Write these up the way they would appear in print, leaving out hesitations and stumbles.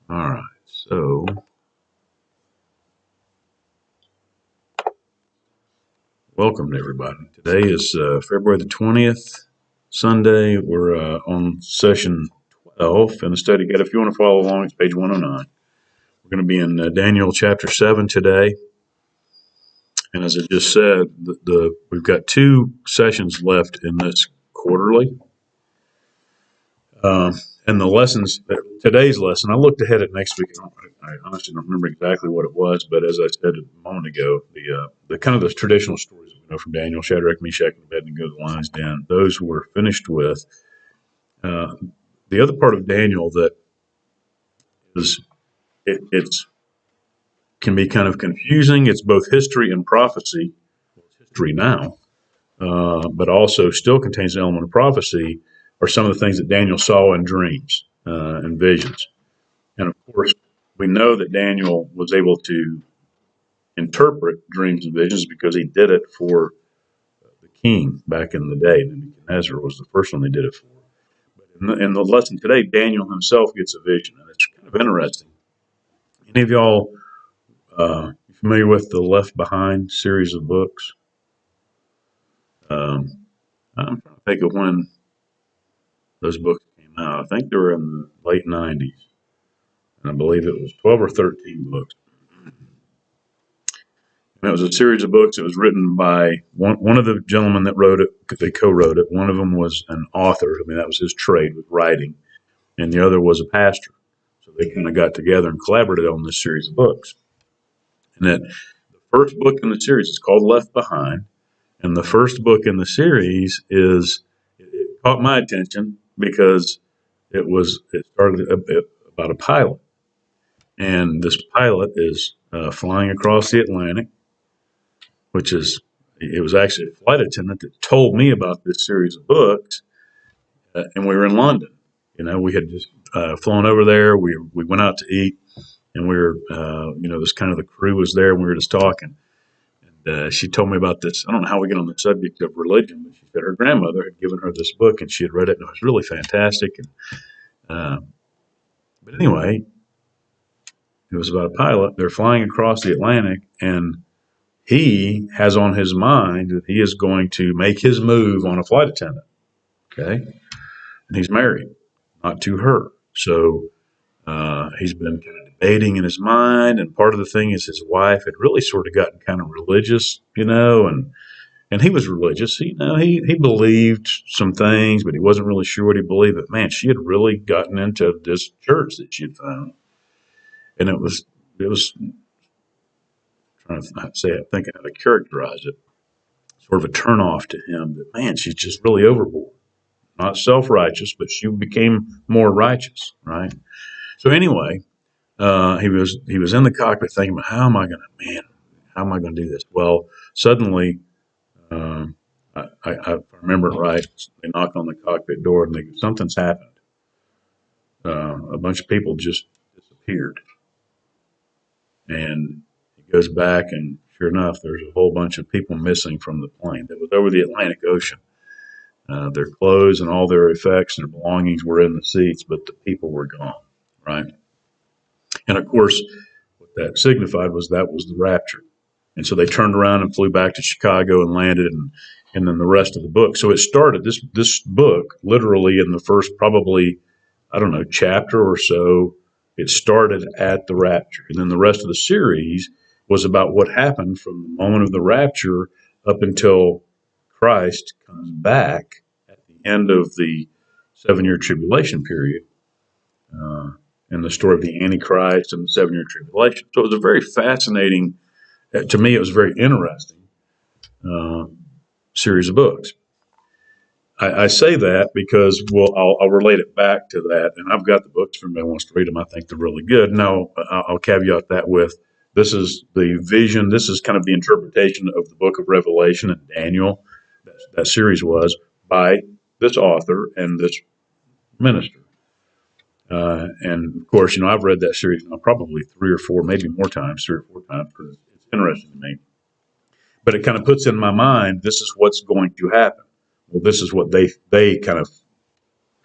All right, so welcome to everybody. Today is February the 20th, Sunday. We're on session 12 in the study guide. If you want to follow along, it's page 109. We're going to be in Daniel chapter 7 today. And as I just said, we've got two sessions left in this quarterly. And the lessons, today's lesson, I looked ahead at next week. I honestly don't remember exactly what it was, but as I said a moment ago, the kind of the traditional stories that we know from Daniel, Shadrach, Meshach, and Abednego, the lion's den, those were finished with. Uh, the other part of Daniel that is, it's can be kind of confusing. It's both history and prophecy. It's history now, but also still contains an element of prophecy, are some of the things that Daniel saw in dreams and visions. And of course, we know that Daniel was able to interpret dreams and visions because he did it for the king back in the day. Nebuchadnezzar was the first one they did it for. But in the lesson today, Daniel himself gets a vision, and it's kind of interesting. Any of y'all familiar with the Left Behind series of books? I'm trying to think of when those books came out. I think they were in the late 90s. And I believe it was 12 or 13 books. And it was a series of books. It was written by one of the gentlemen that wrote it. They co-wrote it. One of them was an author. I mean, that was his trade, with writing. And the other was a pastor. So they kind of got together and collaborated on this series of books. And that the first book in the series is called Left Behind. And the first book in the series it caught my attention because it started about a pilot. And this pilot is flying across the Atlantic, it was actually a flight attendant that told me about this series of books, and we were in London. We had just flown over there. We went out to eat, and we were, this kind of the crew was there, and we were just talking. And she told me about this. I don't know how we get on the subject of religion, but she said her grandmother had given her this book, and she had read it, and it was really fantastic. But anyway, it was about a pilot. They're flying across the Atlantic, and he has on his mind that he is going to make his move on a flight attendant. Okay. And he's married, not to her. So he's been kind of debating in his mind. And part of the thing is his wife had really sort of gotten kind of religious, and he was religious. He believed some things, but he wasn't really sure what he believed. But man, she had really gotten into this church that she had found. And it was trying to say, I think how to characterize it, sort of a turnoff to him that, man, she's just really overboard. Not self-righteous, but she became more righteous, right? So anyway, he was in the cockpit thinking about how am I going to do this? Well, suddenly, I remember it right. They knock on the cockpit door and something's happened. A bunch of people just disappeared, and he goes back, and sure enough, there's a whole bunch of people missing from the plane that was over the Atlantic Ocean. Their clothes and all their effects and their belongings were in the seats, but the people were gone, right? And of course, what that signified was that was the rapture. And so they turned around and flew back to Chicago and landed, and then the rest of the book. So it started, this book, literally in the first probably, chapter or so, it started at the rapture. And then the rest of the series was about what happened from the moment of the rapture up until Christ comes back at the end of the 7-year tribulation period, and the story of the Antichrist and the 7-year tribulation. So it was a very fascinating, to me, it was a very interesting series of books. I say that because, I'll relate it back to that, and I've got the books for anybody who wants to read them. I think they're really good. Now, I'll caveat that with, this is the vision, this is kind of the interpretation of the book of Revelation and Daniel. That series was by this author and this minister. And of course, I've read that series now probably 3 or 4, maybe more times, 3 or 4 times, because it's interesting to me. But it kind of puts in my mind, this is what's going to happen. Well, this is what they kind of,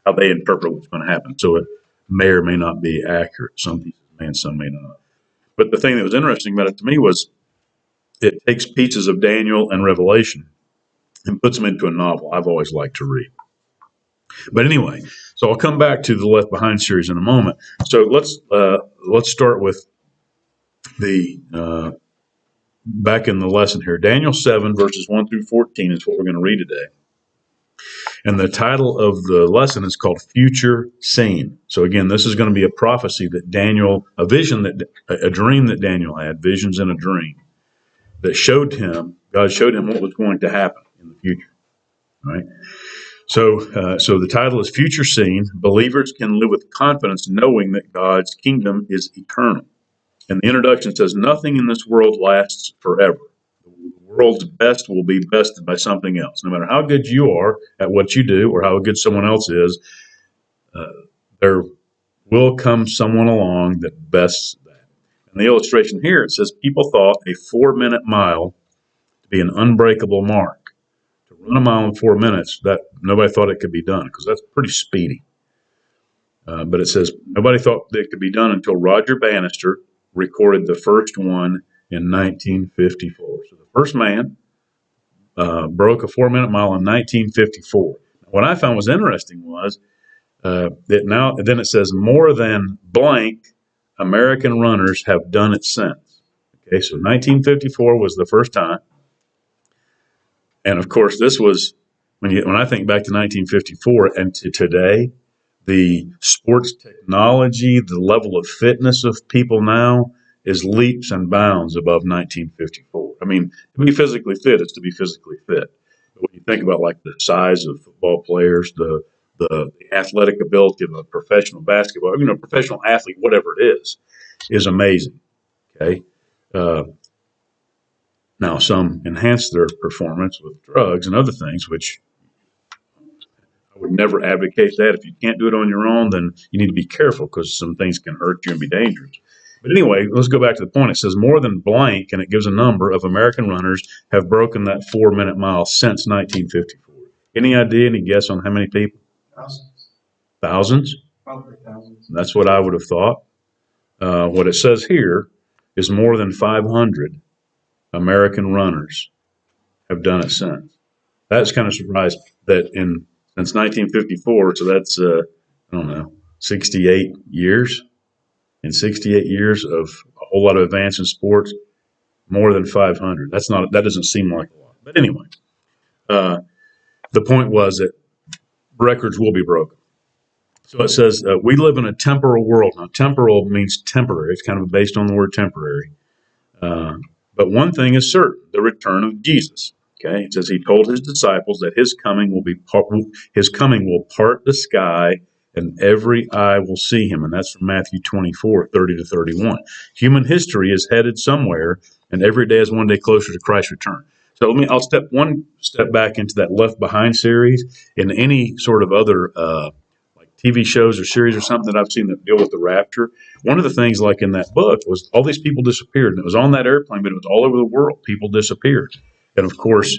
how they interpret what's going to happen. So may or may not be accurate. Some pieces may and some may not. But the thing that was interesting about it to me was it takes pieces of Daniel and Revelation and puts them into a novel I've always liked to read. But anyway, so I'll come back to the Left Behind series in a moment. So let's start with the back in the lesson here. Daniel 7 verses 1 through 14 is what we're going to read today. And the title of the lesson is called Future Seen. So again, this is going to be a prophecy that Daniel, a dream that Daniel had, visions in a dream, that showed him, God showed him what was going to happen in the future. All right. So the title is Future Seen. Believers can live with confidence knowing that God's kingdom is eternal. And the introduction says, nothing in this world lasts forever. The world's best will be bested by something else. No matter how good you are at what you do or how good someone else is, there will come someone along that bests that. And the illustration here, it says people thought a 4-minute mile to be an unbreakable mark. To run a mile in 4 minutes, that nobody thought it could be done because that's pretty speedy. But it says nobody thought that it could be done until Roger Bannister recorded the first one in 1954. So the first man broke a 4-minute mile in 1954. What I found was interesting was that now then it says more than blank American runners have done it since. Okay, so 1954 was the first time, and of course this was when I think back to 1954 and to today, the sports technology, the level of fitness of people now is leaps and bounds above 1954. I mean, to be physically fit is to be physically fit. But when you think about like the size of football players, the athletic ability of a professional basketball, professional athlete, whatever it is amazing. Okay. Now, some enhance their performance with drugs and other things, which I would never advocate that. If you can't do it on your own, then you need to be careful because some things can hurt you and be dangerous. But anyway, let's go back to the point. It says more than blank, and it gives a number of American runners have broken that 4-minute mile since 1954. Any idea, any guess on how many people? Thousands. Thousands? Probably thousands. That's what I would have thought. What it says here is more than 500 American runners have done it since. That's kind of surprised that since 1954, so that's, 68 years. In 68 years of a whole lot of advance in sports, more than 500. That doesn't seem like a lot. But anyway, the point was that records will be broken. So it says, we live in a temporal world. Now, temporal means temporary. It's kind of based on the word temporary. But one thing is certain, the return of Jesus. Okay, it says he told his disciples that his coming will part the sky and every eye will see him. And that's from Matthew 24, 30 to 31. Human history is headed somewhere, and every day is one day closer to Christ's return. So I'll step back into that Left Behind series. In any sort of other like TV shows or series or something that I've seen that deal with the rapture, one of the things like in that book was all these people disappeared. And it was on that airplane, but it was all over the world. People disappeared. And of course,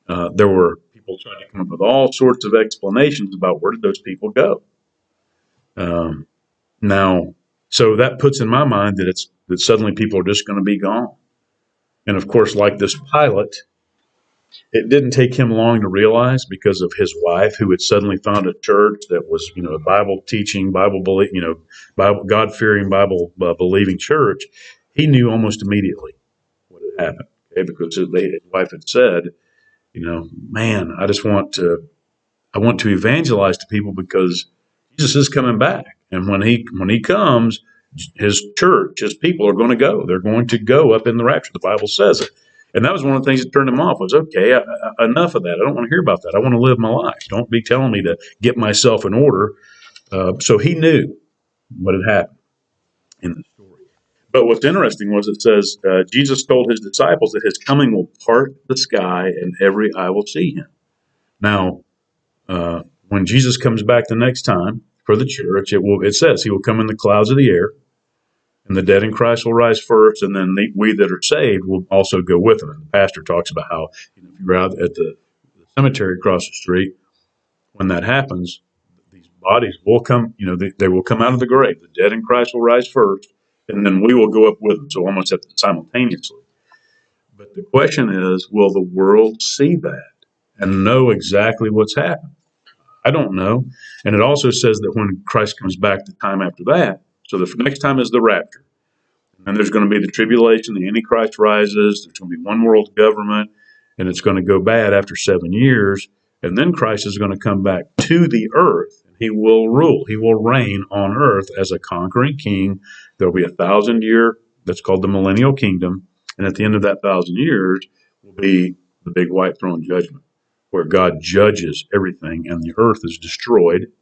there were people trying to come up with all sorts of explanations about where did those people go. Now, so that puts in my mind that suddenly people are just going to be gone. And of course, like this pilot, it didn't take him long to realize because of his wife, who had suddenly found a church that was, a Bible teaching, Bible belief, God fearing, Bible believing church. He knew almost immediately what had happened, okay? Because his wife had said, man, I want to evangelize to people because Jesus is coming back. And when he comes, his church, his people are going to go. They're going to go up in the rapture. The Bible says it. And that was one of the things that turned him off was, okay, enough of that. I don't want to hear about that. I want to live my life. Don't be telling me to get myself in order. So he knew what had happened in the story. But what's interesting was it says, Jesus told his disciples that his coming will part the sky and every eye will see him. Now, when Jesus comes back the next time for the church, it says he will come in the clouds of the air, and the dead in Christ will rise first, and then we that are saved will also go with him. And the pastor talks about how if you're out at the cemetery across the street, when that happens, these bodies will come, they will come out of the grave. The dead in Christ will rise first, and then we will go up with them. So almost simultaneously. But the question is, will the world see that and know exactly what's happened? I don't know. And it also says that when Christ comes back the time after that, so the next time is the rapture. And there's going to be the tribulation, the Antichrist rises, there's going to be one world government, and it's going to go bad after 7 years. And then Christ is going to come back to the earth, and he will rule. He will reign on earth as a conquering king. There'll be 1,000-year, that's called the millennial kingdom. And at the end of that 1,000 years will be the big white throne judgment, where God judges everything, and the earth is destroyed.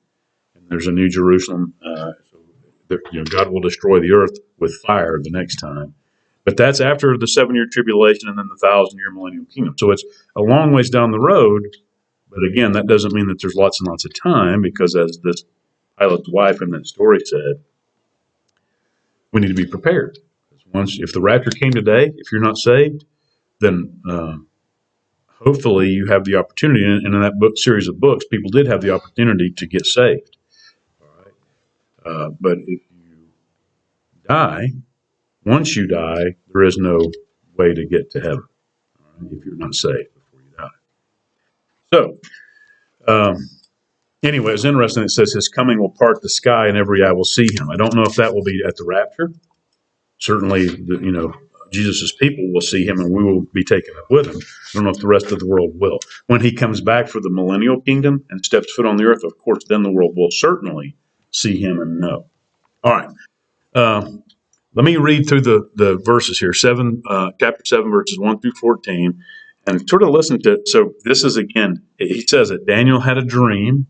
And there's a new Jerusalem. God will destroy the earth with fire the next time. But that's after the 7-year tribulation and then the 1,000-year millennial kingdom. So it's a long ways down the road. But again, that doesn't mean that there's lots and lots of time, because as this pilot's wife in that story said, we need to be prepared. If the rapture came today, if you're not saved, then hopefully you have the opportunity. And in that series of books, people did have the opportunity to get saved. All right. But if you die, once you die, there is no way to get to heaven, all right, if you're not saved before you die. So, anyway, it's interesting. It says his coming will part the sky and every eye will see him. I don't know if that will be at the rapture. Certainly, Jesus' people will see him and we will be taken up with him. I don't know if the rest of the world will. When he comes back for the millennial kingdom and steps foot on the earth, of course, then the world will certainly see him and know. All right. Let me read through the verses here, chapter 7, verses 1 through 14, and sort of listen to it. So this is, again, he says that Daniel had a dream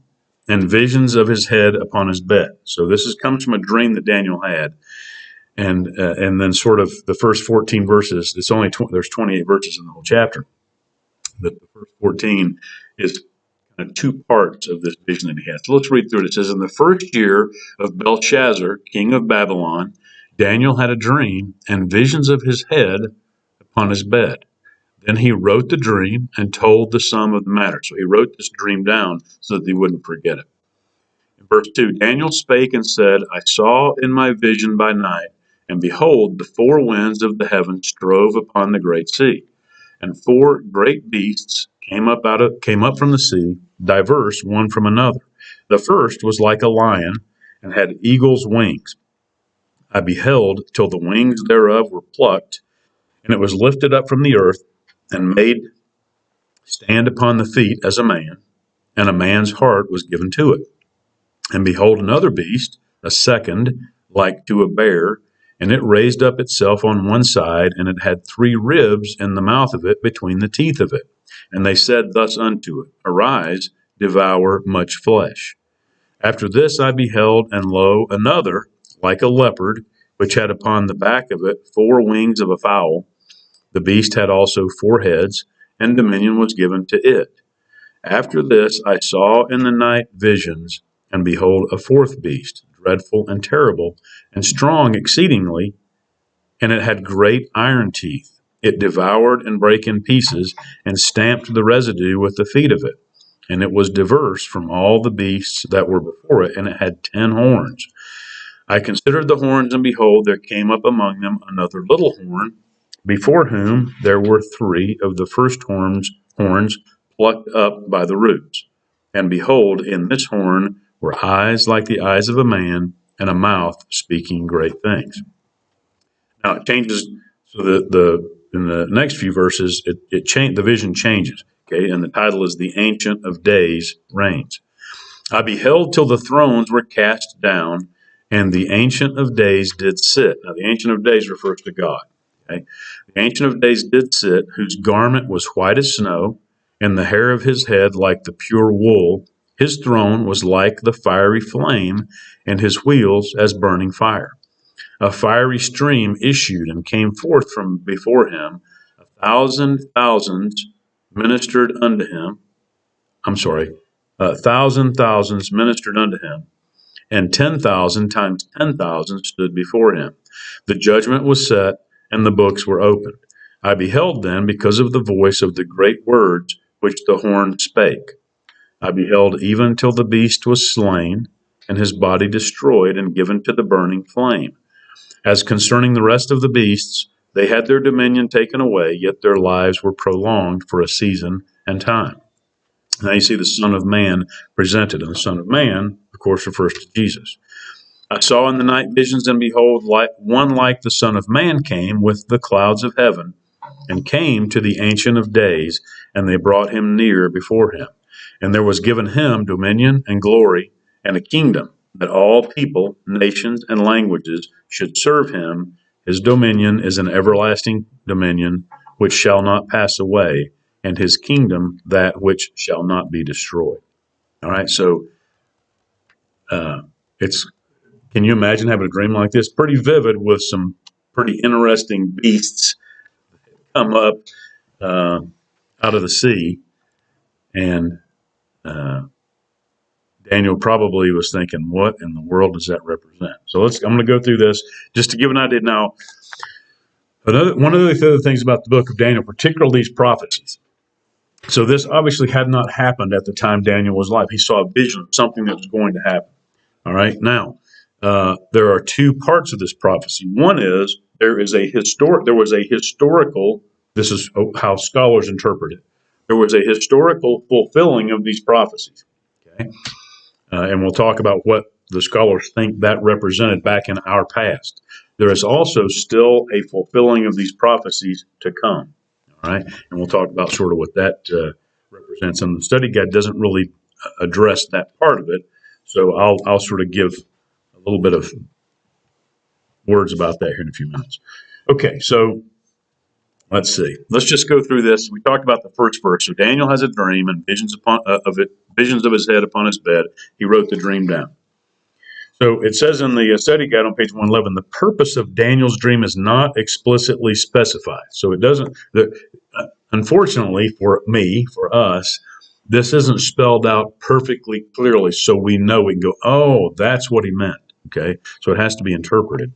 and visions of his head upon his bed. So this comes from a dream that Daniel had. And then sort of the first 14 verses, there's 28 verses in the whole chapter. But the first 14 is kind of two parts of this vision that he has. So let's read through it. It says, in the first year of Belshazzar, king of Babylon, Daniel had a dream and visions of his head upon his bed. Then he wrote the dream and told the sum of the matter. So he wrote this dream down so that he wouldn't forget it. In verse 2, Daniel spake and said, I saw in my vision by night, and behold, the four winds of the heaven strove upon the great sea, and four great beasts came up from the sea, diverse one from another. The first was like a lion, and had eagle's wings. I beheld till the wings thereof were plucked, and it was lifted up from the earth, and made stand upon the feet as a man, and a man's heart was given to it. And behold, another beast, a second, like to a bear, and it raised up itself on one side, and it had 3 ribs in the mouth of it between the teeth of it. And they said thus unto it, Arise, devour much flesh. After this I beheld, and lo, another, like a leopard, which had upon the back of it 4 wings of a fowl. The beast had also 4 heads, and dominion was given to it. After this I saw in the night visions, and behold, a 4th beast, dreadful and terrible, and strong exceedingly, and it had great iron teeth. It devoured and brake in pieces, and stamped the residue with the feet of it. And it was diverse from all the beasts that were before it, and it had 10 horns. I considered the horns, and behold, there came up among them another little horn, before whom there were 3 of the first horns plucked up by the roots. And behold, in this horn were eyes like the eyes of a man, and a mouth speaking great things. Now it changes. So in the next few verses, the vision changes. Okay, and the title is "The Ancient of Days Reigns." I beheld till the thrones were cast down, and the Ancient of Days did sit. Now the Ancient of Days refers to God. Okay, the Ancient of Days did sit, whose garment was white as snow, and the hair of his head like the pure wool. His throne was like the fiery flame, and his wheels as burning fire. A fiery stream issued and came forth from before him. 1,000 thousands ministered unto him. 1,000 thousands ministered unto him, and 10,000 times 10,000 stood before him. The judgment was set, and the books were opened. I beheld then, because of the voice of the great words which the horn spake. I beheld even till the beast was slain, and his body destroyed and given to the burning flame. As concerning the rest of the beasts, they had their dominion taken away, yet their lives were prolonged for a season and time. Now you see the Son of Man presented, and the Son of Man, of course, refers to Jesus. I saw in the night visions, and behold, one like the Son of Man came with the clouds of heaven, and came to the Ancient of Days, and they brought him near before him. And there was given him dominion and glory and a kingdom, that all people, nations, and languages should serve him. His dominion is an everlasting dominion which shall not pass away, and his kingdom that which shall not be destroyed. All right, so it's can you imagine having a dream like this? Pretty vivid, with some pretty interesting beasts come up out of the sea, and Daniel probably was thinking, "What in the world does that represent?" So I'm going to go through this just to give an idea. Now, one of the other things about the book of Daniel, particularly these prophecies. So this obviously had not happened at the time Daniel was alive. He saw a vision of something that was going to happen. All right. Now, there are two parts of this prophecy. One is there was a historical. This is how scholars interpret it. There was a historical fulfilling of these prophecies. Okay. And we'll talk about what the scholars think that represented back in our past. There is also still a fulfilling of these prophecies to come. All right. And we'll talk about sort of what that represents. And the study guide doesn't really address that part of it. So I'll sort of give a little bit of words about that here in a few minutes. Okay, so let's see. Let's just go through this. We talked about the first verse. So Daniel has a dream, and visions of his head upon his bed. He wrote the dream down. So it says in the study guide on page 111, the purpose of Daniel's dream is not explicitly specified. So it doesn't. Unfortunately for us, this isn't spelled out perfectly clearly, so we know we can go, oh, that's what he meant. Okay, so it has to be interpreted.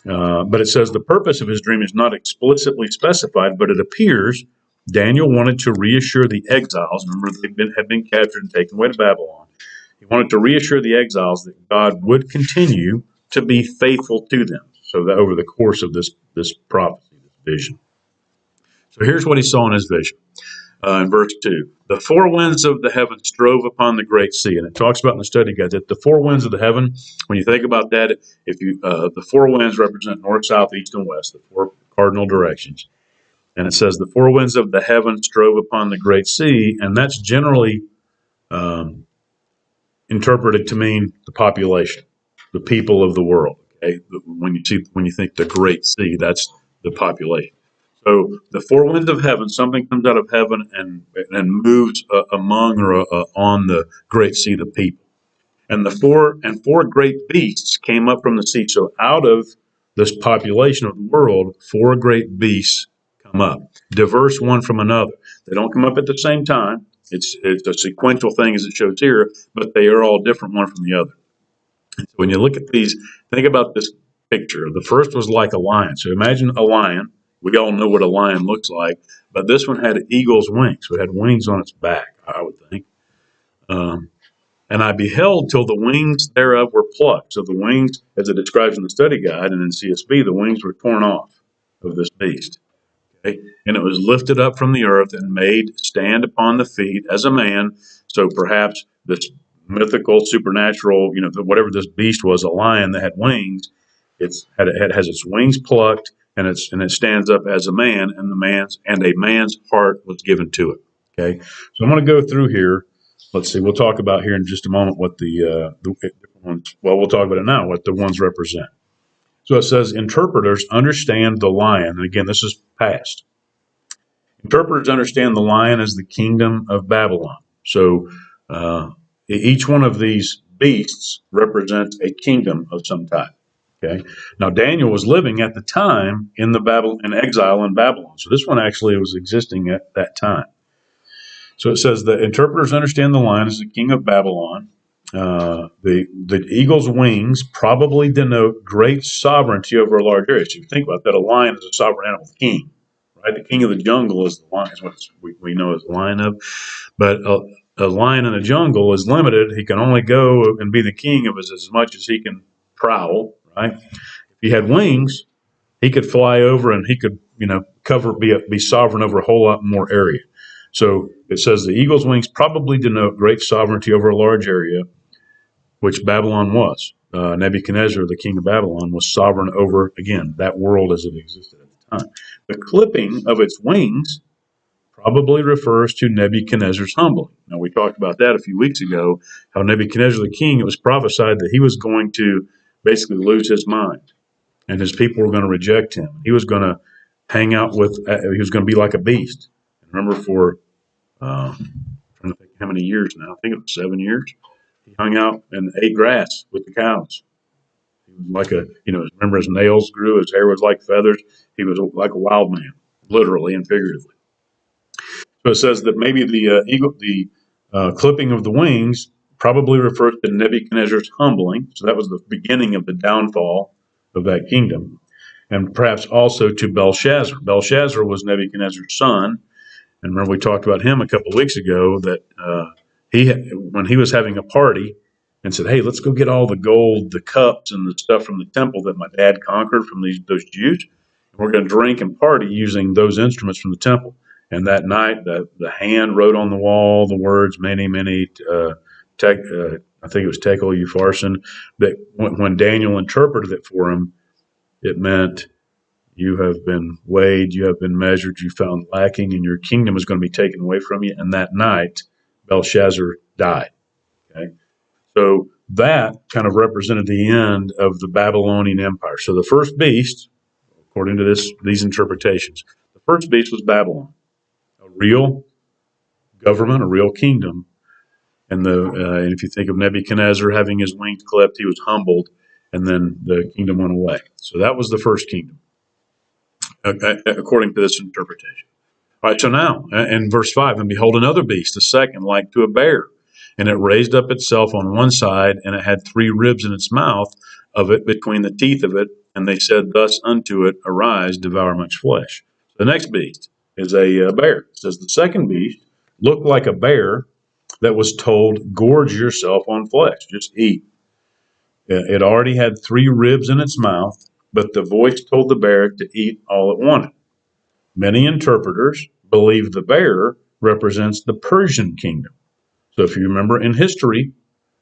But it says the purpose of his dream is not explicitly specified, but it appears Daniel wanted to reassure the exiles. Remember, had been captured and taken away to Babylon. He wanted to reassure the exiles that God would continue to be faithful to them. So that over the course of this prophecy, this vision. So here's what he saw in his vision. In verse 2, the four winds of the heavens drove upon the great sea. And it talks about in the study guide that the four winds of the heaven, when you think about that, the four winds represent north, south, east, and west, the four cardinal directions. And it says the four winds of the heavens drove upon the great sea, and that's generally interpreted to mean the population, the people of the world. Okay? When you think the great sea, that's the population. So the four winds of heaven, something comes out of heaven and moves among or on the great sea, the people. And four great beasts came up from the sea. So out of this population of the world, four great beasts come up, diverse one from another. They don't come up at the same time. It's a sequential thing as it shows here, but they are all different one from the other. And so when you look at these, think about this picture. The first was like a lion. So imagine a lion. We all know what a lion looks like, but this one had eagle's wings. So it had wings on its back, I would think. And I beheld till the wings thereof were plucked. So the wings, as it describes in the study guide and in CSB, the wings were torn off of this beast. Okay? And it was lifted up from the earth and made stand upon the feet as a man. So perhaps this mythical, supernatural, whatever this beast was, a lion that had wings, it has its wings plucked, and it stands up as a man, and a man's heart was given to it. Okay, so I'm going to go through here. Let's see. We'll talk about here in just a moment what the ones. Well, we'll talk about it now. What the ones represent. So it says interpreters understand the lion. And again, this is past. Interpreters understand the lion as the kingdom of Babylon. So each one of these beasts represents a kingdom of some type. Okay. Now Daniel was living at the time in exile in Babylon. So this one actually was existing at that time. So it says the interpreters understand the lion as the king of Babylon. The eagle's wings probably denote great sovereignty over a large area. So you think about that, a lion is a sovereign animal, the king, right? The king of the jungle is the lion, is what we know as the lion of. But a lion in the jungle is limited. He can only go and be the king of as much as he can prowl, right? If he had wings, he could fly over and he could, be sovereign over a whole lot more area. So it says the eagle's wings probably denote great sovereignty over a large area, which Babylon was. Nebuchadnezzar, the king of Babylon, was sovereign over, again, that world as it existed at the time. The clipping of its wings probably refers to Nebuchadnezzar's humbling. Now, we talked about that a few weeks ago, how Nebuchadnezzar the king, it was prophesied that he was going to basically lose his mind and his people were going to reject him. He was going to hang out with, he was going to be like a beast. Remember, for, I'm trying to think how many years now, I think it was 7 years, he hung out and ate grass with the cows. He was like remember his nails grew, his hair was like feathers. He was like a wild man, literally and figuratively. So it says that maybe the clipping of the wings probably refers to Nebuchadnezzar's humbling. So that was the beginning of the downfall of that kingdom. And perhaps also to Belshazzar. Belshazzar was Nebuchadnezzar's son. And remember, we talked about him a couple of weeks ago that when he was having a party and said, "Hey, let's go get all the gold, the cups, and the stuff from the temple that my dad conquered from those Jews. And we're going to drink and party using those instruments from the temple." And that night, the hand wrote on the wall the words, "Many, many, I think it was Tekel Upharsin," that when Daniel interpreted it for him, it meant, "You have been weighed, you have been measured, you found lacking, and your kingdom is going to be taken away from you." And that night, Belshazzar died. Okay, so that kind of represented the end of the Babylonian Empire. So the first beast, according to these interpretations, the first beast was Babylon, a real government, a real kingdom. And if you think of Nebuchadnezzar having his wings clipped, he was humbled, and then the kingdom went away. So that was the first kingdom, according to this interpretation. All right, so now in verse 5, "And behold, another beast, a second, like to a bear. And it raised up itself on one side, and it had 3 ribs in its mouth of it between the teeth of it. And they said thus unto it, Arise, devour much flesh." The next beast is a bear. It says the second beast looked like a bear that was told, Gorge yourself on flesh, just eat. It already had 3 ribs in its mouth, but the voice told the bear to eat all it wanted. Many interpreters believe the bear represents the Persian kingdom. So if you remember in history,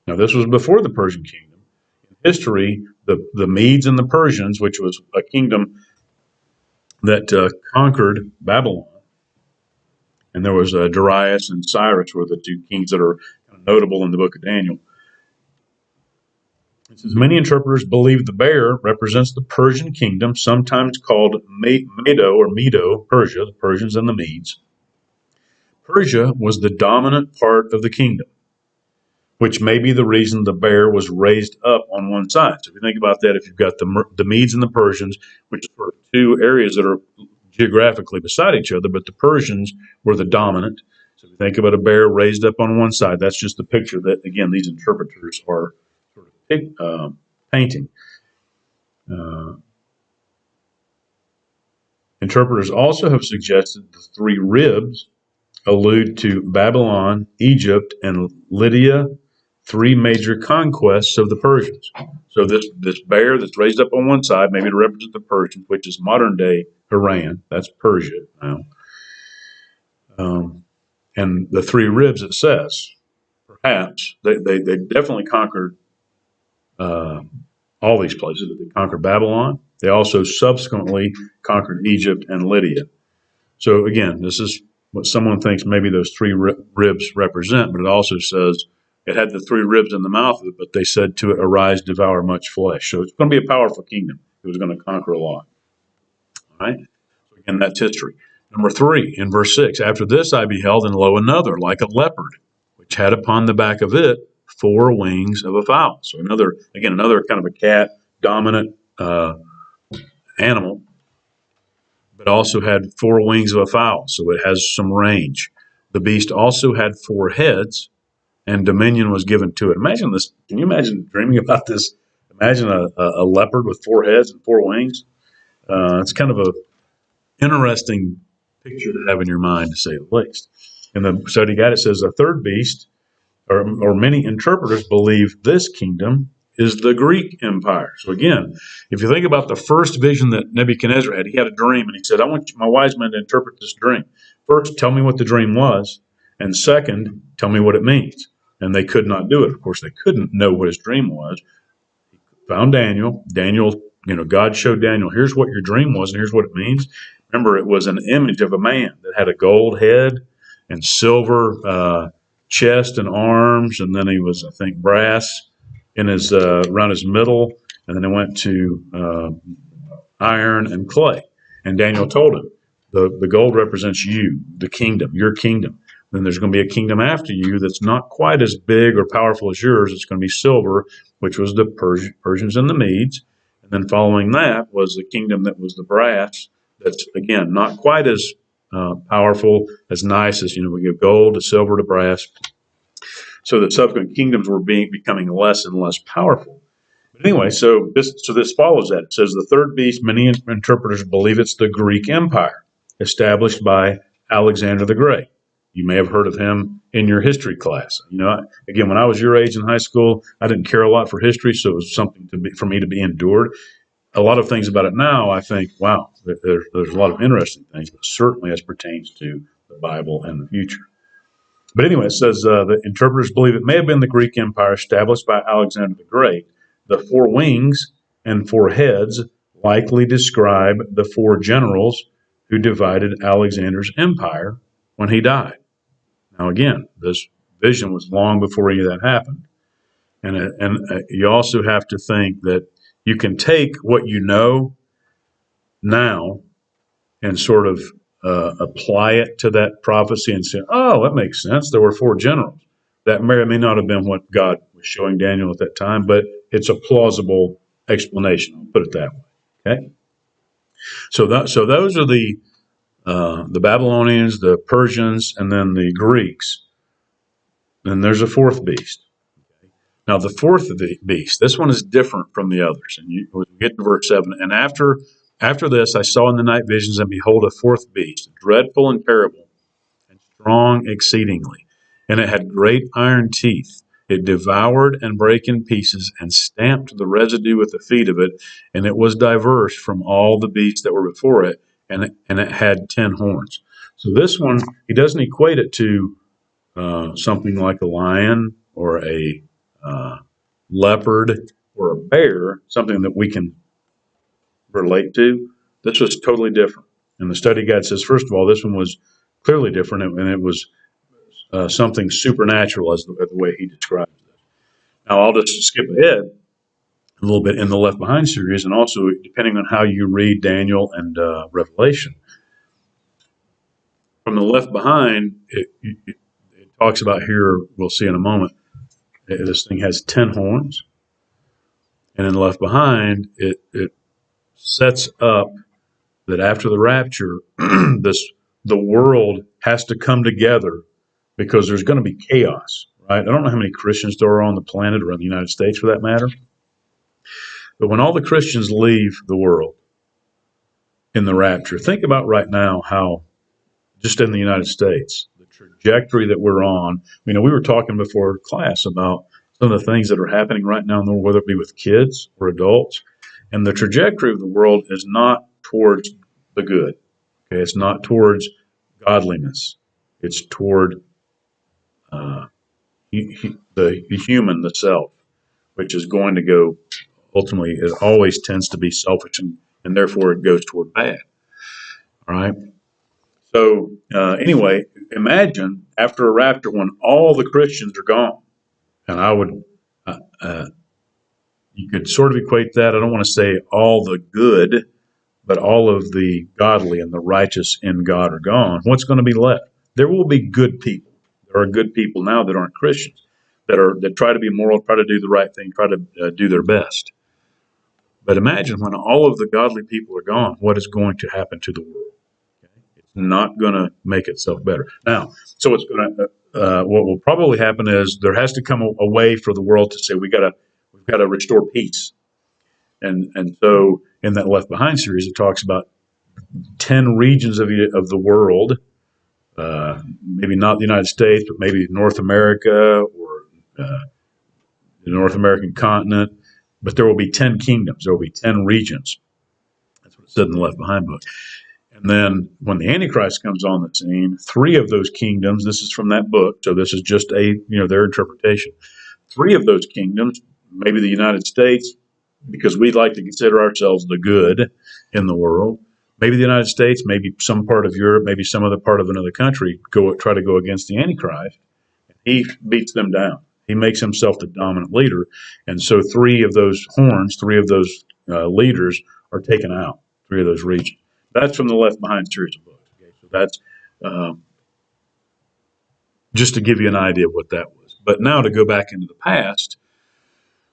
now this was before the Persian kingdom, in history, the Medes and the Persians, which was a kingdom that conquered Babylon, and there was Darius and Cyrus were the 2 kings that are notable in the book of Daniel. It says, many interpreters believe the bear represents the Persian kingdom, sometimes called Medo, Persia, the Persians and the Medes. Persia was the dominant part of the kingdom, which may be the reason the bear was raised up on one side. So if you think about that, if you've got the Medes and the Persians, which are sort of 2 areas that are geographically beside each other, but the Persians were the dominant. So if you think about a bear raised up on one side, that's just the picture that, again, these interpreters are sort of painting. Interpreters also have suggested the 3 ribs allude to Babylon, Egypt, and Lydia, 3 major conquests of the Persians. So this bear that's raised up on one side, maybe to represent the Persians, which is modern day Iran, that's Persia now. And the 3 ribs, it says, perhaps, they definitely conquered all these places. They conquered Babylon. They also subsequently conquered Egypt and Lydia. So again, this is what someone thinks maybe those 3 ribs represent, but it also says it had the 3 ribs in the mouth of it, but they said to it, Arise, devour much flesh. So it's going to be a powerful kingdom. It was going to conquer a lot. All right? So again, that's history. Number 3, in verse 6, After this I beheld, and lo, another, like a leopard, which had upon the back of it 4 wings of a fowl. So another kind of a cat, dominant animal, but also had 4 wings of a fowl, so it has some range. The beast also had 4 heads, and dominion was given to it. Imagine this. Can you imagine dreaming about this? Imagine a leopard with 4 heads and 4 wings. It's kind of a interesting picture to have in your mind, to say the least. In the study guide, it says the third beast, or many interpreters believe this kingdom is the Greek Empire. So again, if you think about the first vision that Nebuchadnezzar had, he had a dream and he said, I want my wise men to interpret this dream. First, tell me what the dream was. And second, tell me what it means. And they could not do it. Of course, they couldn't know what his dream was. Found Daniel. Daniel, God showed Daniel, here's what your dream was and here's what it means. Remember, it was an image of a man that had a gold head and silver chest and arms, and then he was, I think, brass in his around his middle, and then it went to iron and clay. And Daniel told him, the gold represents you, the kingdom, your kingdom. Then there's going to be a kingdom after you that's not quite as big or powerful as yours. It's going to be silver, which was the Persians and the Medes. And then following that was the kingdom that was the brass. That's, again, not quite as powerful, as nice as, we give gold to silver to brass. So the subsequent kingdoms were becoming less and less powerful. But anyway, so this follows that. It says the third beast, many interpreters believe it's the Greek Empire, established by Alexander the Great. You may have heard of him in your history class. Again, when I was your age in high school, I didn't care a lot for history, so it was something for me to be endured. A lot of things about it now, I think, wow, there's a lot of interesting things, but certainly as pertains to the Bible and the future. But anyway, it says the interpreters believe it may have been the Greek Empire established by Alexander the Great. The four wings and four heads likely describe the four generals who divided Alexander's empire when he died. Now, again, this vision was long before any of that happened. And you also have to think that you can take what you know now and sort of apply it to that prophecy and say, oh, that makes sense. There were four generals. That may or may not have been what God was showing Daniel at that time, but it's a plausible explanation. I'll put it that way. Okay. So those are the Babylonians, the Persians, and then the Greeks. Then there's a fourth beast. Now, the fourth beast, this one is different from the others. And we get to verse 7. And after this, I saw in the night visions, and behold, a fourth beast, dreadful and terrible, and strong exceedingly. And it had great iron teeth. It devoured and brake in pieces, and stamped the residue with the feet of it. And it was diverse from all the beasts that were before it, and it had 10 horns. So this one, he doesn't equate it to something like a lion or a leopard or a bear, something that we can relate to. This was totally different. And the study guide says, first of all, this one was clearly different, and it was something supernatural as the way he describes it. Now, I'll just skip ahead a little bit in the Left Behind series, and also depending on how you read Daniel and Revelation. From the Left Behind, it talks about here, we'll see in a moment, this thing has 10 horns. And in Left Behind, it sets up that after the rapture, the world has to come together because there's going to be chaos, right? I don't know how many Christians there are on the planet or in the United States for that matter. But when all the Christians leave the world in the rapture, think about right now how, just in the United States, the trajectory that we're on. We were talking before class about some of the things that are happening right now in the world, whether it be with kids or adults. And the trajectory of the world is not towards the good. Okay, it's not towards godliness. It's toward the human, the self, which is going to go, ultimately, it always tends to be selfish, and therefore it goes toward bad. All right? So anyway, imagine after a rapture when all the Christians are gone. And I would, you could sort of equate that. I don't want to say all the good, but all of the godly and the righteous in God are gone. What's going to be left? There will be good people. There are good people now that aren't Christians, that try to be moral, try to do the right thing, try to do their best. But imagine when all of the godly people are gone, what is going to happen to the world? Okay? It's not going to make itself better. Now, so it's going to. What will probably happen is there has to come a way for the world to say we've got to restore peace, and so in that Left Behind series it talks about 10 regions of the world, maybe not the United States, but maybe North America or the North American continent. But there will be 10 kingdoms. There will be 10 regions. That's what it said in the Left Behind book. And then when the Antichrist comes on the scene, 3 of those kingdoms, this is from that book, so this is just their interpretation. 3 of those kingdoms, maybe the United States, because we'd like to consider ourselves the good in the world. Maybe the United States, maybe some part of Europe, maybe some other part of another country try to go against the Antichrist. He beats them down. He makes himself the dominant leader. And so 3 of those horns, 3 of those leaders are taken out, 3 of those regions. That's from the Left Behind series of books. Okay? So that's just to give you an idea of what that was. But now to go back into the past,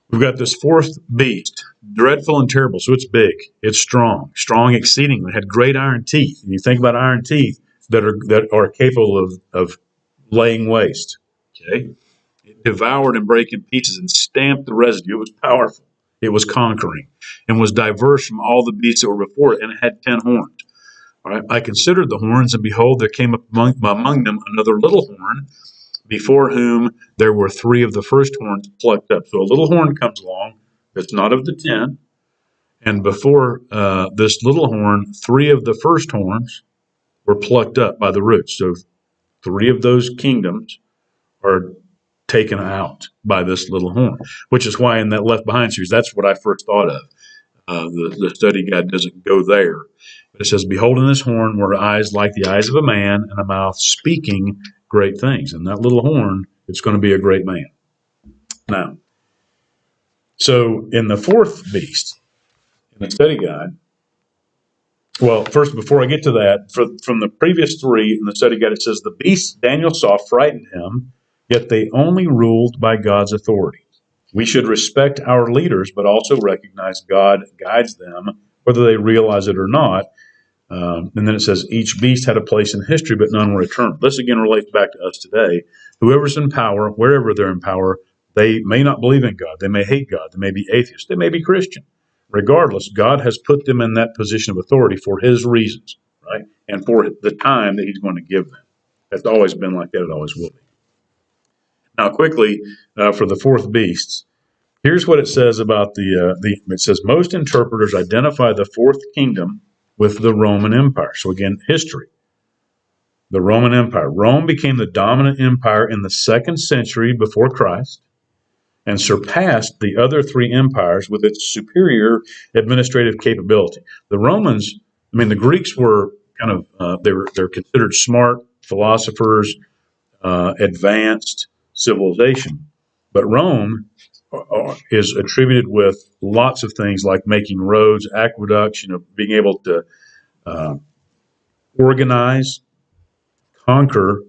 we've got this 4th beast, dreadful and terrible. So it's big, it's strong exceedingly. It had great iron teeth. And you think about iron teeth that are capable of laying waste. Okay, it devoured and brake in pieces and stamped the residue. It was powerful. It was conquering and was diverse from all the beasts that were before it, and it had 10 horns. All right, I considered the horns, and behold, there came up among them another little horn, before whom there were 3 of the first horns plucked up. So a little horn comes along that's not of the 10, and before this little horn, 3 of the first horns were plucked up by the roots. So 3 of those kingdoms are taken out by this little horn, which is why in that Left Behind series, that's what I first thought of. The study guide doesn't go there. But it says, behold, in this horn were eyes like the eyes of a man, and a mouth speaking great things. And that little horn, it's going to be a great man. Now, so in the 4th beast, in the study guide, well, first, before I get to that, from the previous 3 in the study guide, it says, the beasts Daniel saw frightened him, yet they only ruled by God's authority. We should respect our leaders, but also recognize God guides them, whether they realize it or not. And then it says, each beast had a place in history, but none were eternal. This again relates back to us today. Whoever's in power, wherever they're in power, they may not believe in God. They may hate God. They may be atheists. They may be Christian. Regardless, God has put them in that position of authority for his reasons, right? And for the time that he's going to give them. That's always been like that. It always will be. Now, quickly, for the 4th beast, here's what it says about it says, most interpreters identify the 4th kingdom with the Roman Empire. So again, history. The Roman Empire. Rome became the dominant empire in the 2nd century before Christ and surpassed the other 3 empires with its superior administrative capability. The Romans, the Greeks were kind of, they're considered smart philosophers, advanced civilization. But Rome is attributed with lots of things like making roads, aqueducts, being able to organize, conquer,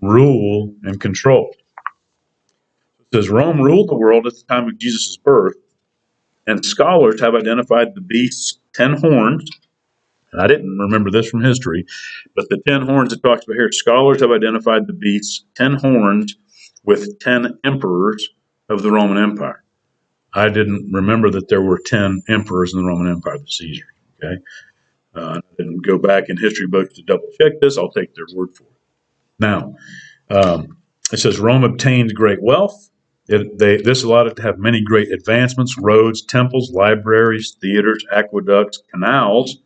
rule, and control. It says Rome ruled the world at the time of Jesus' birth, and scholars have identified the beast's 10 horns. And I didn't remember this from history, but the 10 horns it talks about here, scholars have identified the beast's 10 horns with 10 emperors of the Roman Empire. I didn't remember that there were 10 emperors in the Roman Empire, the Caesars. Okay, I didn't go back in history books to double check this. I'll take their word for it. Now, it says Rome obtained great wealth. This allowed it to have many great advancements: roads, temples, libraries, theaters, aqueducts, canals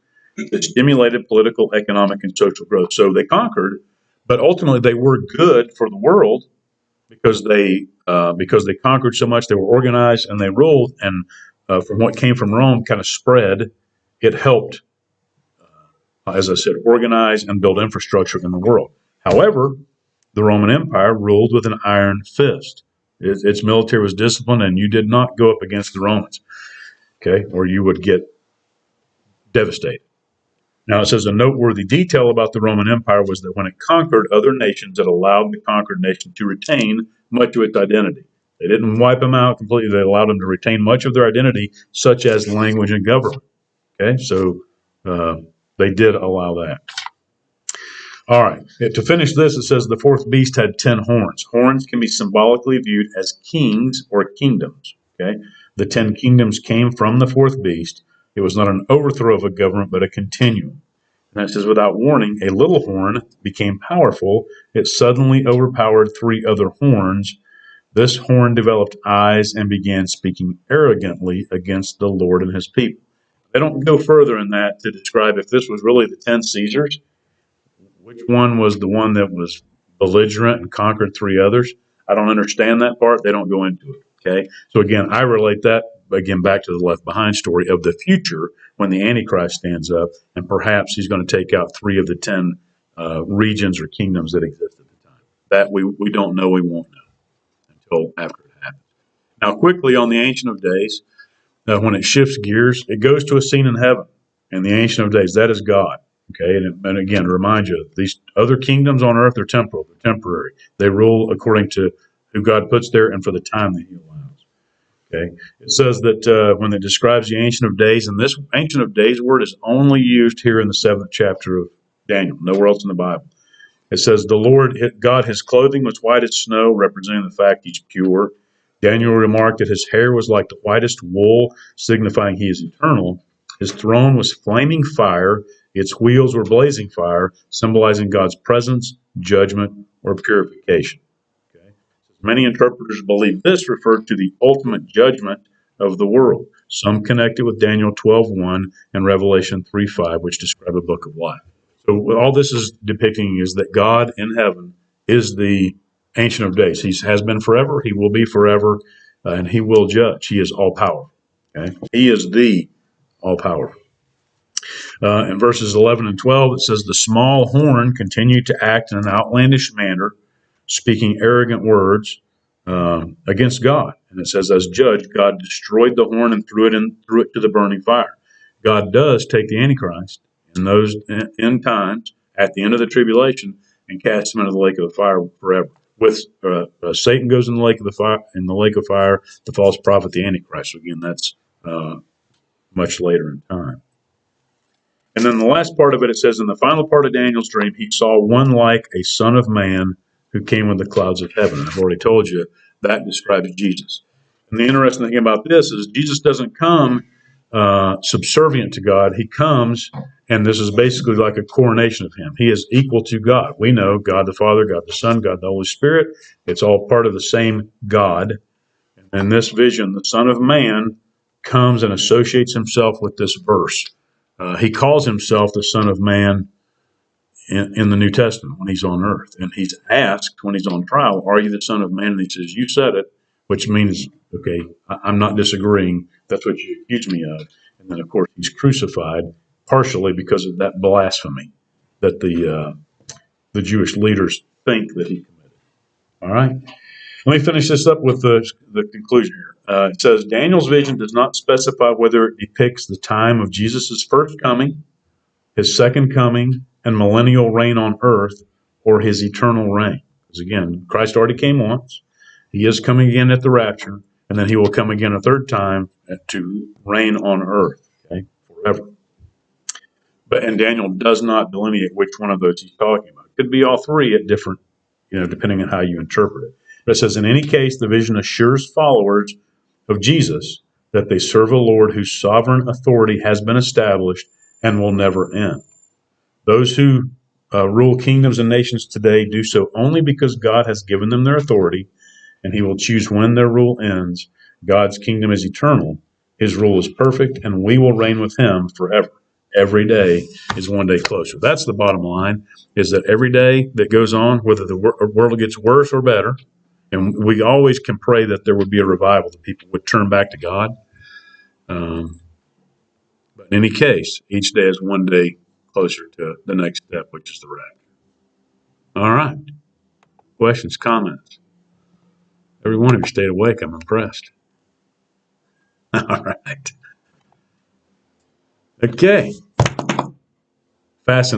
that stimulated political, economic, and social growth. So they conquered, but ultimately they were good for the world because they conquered so much. They were organized and they ruled, and from what came from Rome kind of spread. It helped, as I said, organize and build infrastructure in the world. However, the Roman Empire ruled with an iron fist. Its military was disciplined, and you did not go up against the Romans, okay, or you would get devastated. Now, it says a noteworthy detail about the Roman Empire was that when it conquered other nations, it allowed the conquered nation to retain much of its identity. They didn't wipe them out completely. They allowed them to retain much of their identity, such as language and government. Okay, so they did allow that. All right, to finish this, it says the 4th beast had 10 horns. Horns can be symbolically viewed as kings or kingdoms. Okay, the 10 kingdoms came from the 4th beast. It was not an overthrow of a government, but a continuum. And it says, without warning, a little horn became powerful. It suddenly overpowered three other horns. This horn developed eyes and began speaking arrogantly against the Lord and his people. They don't go further in that to describe if this was really the 10 Caesars, which one was the one that was belligerent and conquered three others. I don't understand that part. They don't go into it. Okay. So again, I relate that again back to the Left Behind story of the future when the Antichrist stands up and perhaps he's going to take out three of the 10 regions or kingdoms that exist at the time. That we don't know. We won't know until after it happens. Now, quickly on the Ancient of Days, when it shifts gears, it goes to a scene in heaven. And the Ancient of Days, that is God. Okay, and again, to remind you, these other kingdoms on earth are temporal, they're temporary. They rule according to who God puts there and for the time that he allows. Okay, it says that when it describes the Ancient of Days, and this Ancient of Days word is only used here in the 7th chapter of Daniel, nowhere else in the Bible. It says, the Lord God, his clothing was white as snow, representing the fact he's pure. Daniel remarked that his hair was like the whitest wool, signifying he is eternal. His throne was flaming fire. Its wheels were blazing fire, symbolizing God's presence, judgment, or purification. Okay? Many interpreters believe this referred to the ultimate judgment of the world. Some connect it with Daniel 12:1 and Revelation 3:5, which describe a book of life. So all this is depicting is that God in heaven is the Ancient of Days. He has been forever. He will be forever, and he will judge. He is all powerful. Okay? He is the all powerful. In verses 11 and 12, it says, the small horn continued to act in an outlandish manner, speaking arrogant words against God. And it says, as judge, God destroyed the horn and threw it to the burning fire. God does take the Antichrist in those end times at the end of the tribulation and cast him into the lake of the fire forever. With Satan goes in the lake of the fire, the false prophet, the Antichrist. So again, that's much later in time. And then the last part of it, it says, in the final part of Daniel's dream, he saw one like a son of man who came with the clouds of heaven. And I've already told you that describes Jesus. And the interesting thing about this is Jesus doesn't come subservient to God. He comes, and this is basically like a coronation of him. He is equal to God. We know God the Father, God the Son, God the Holy Spirit. It's all part of the same God. And in this vision, the Son of Man comes and associates himself with this verse. He calls himself the Son of Man in the New Testament when he's on earth. And he's asked when he's on trial, are you the Son of Man? And he says, you said it, which means, okay, I'm not disagreeing. That's what you accuse me of. And then, of course, he's crucified partially because of that blasphemy that the Jewish leaders think that he committed. All right? Let me finish this up with the conclusion here. It says, Daniel's vision does not specify whether it depicts the time of Jesus' first coming, his second coming, and millennial reign on earth, or his eternal reign. Because again, Christ already came once. He is coming again at the rapture, and then he will come again a third time to reign on earth, okay, forever. And Daniel does not delineate which one of those he's talking about. It could be all three at different, depending on how you interpret it. But it says, in any case, the vision assures followers of Jesus that they serve a Lord whose sovereign authority has been established and will never end. Those who rule kingdoms and nations today do so only because God has given them their authority, and he will choose when their rule ends. God's kingdom is eternal. His rule is perfect, and we will reign with him forever. Every day is one day closer. That's the bottom line, is that every day that goes on, whether the world gets worse or better, and we always can pray that there would be a revival, that people would turn back to God. But in any case, each day is one day closer to the next step, which is the rapture. All right. Questions, comments? Every one of you stayed awake. I'm impressed. All right. Okay. Fasten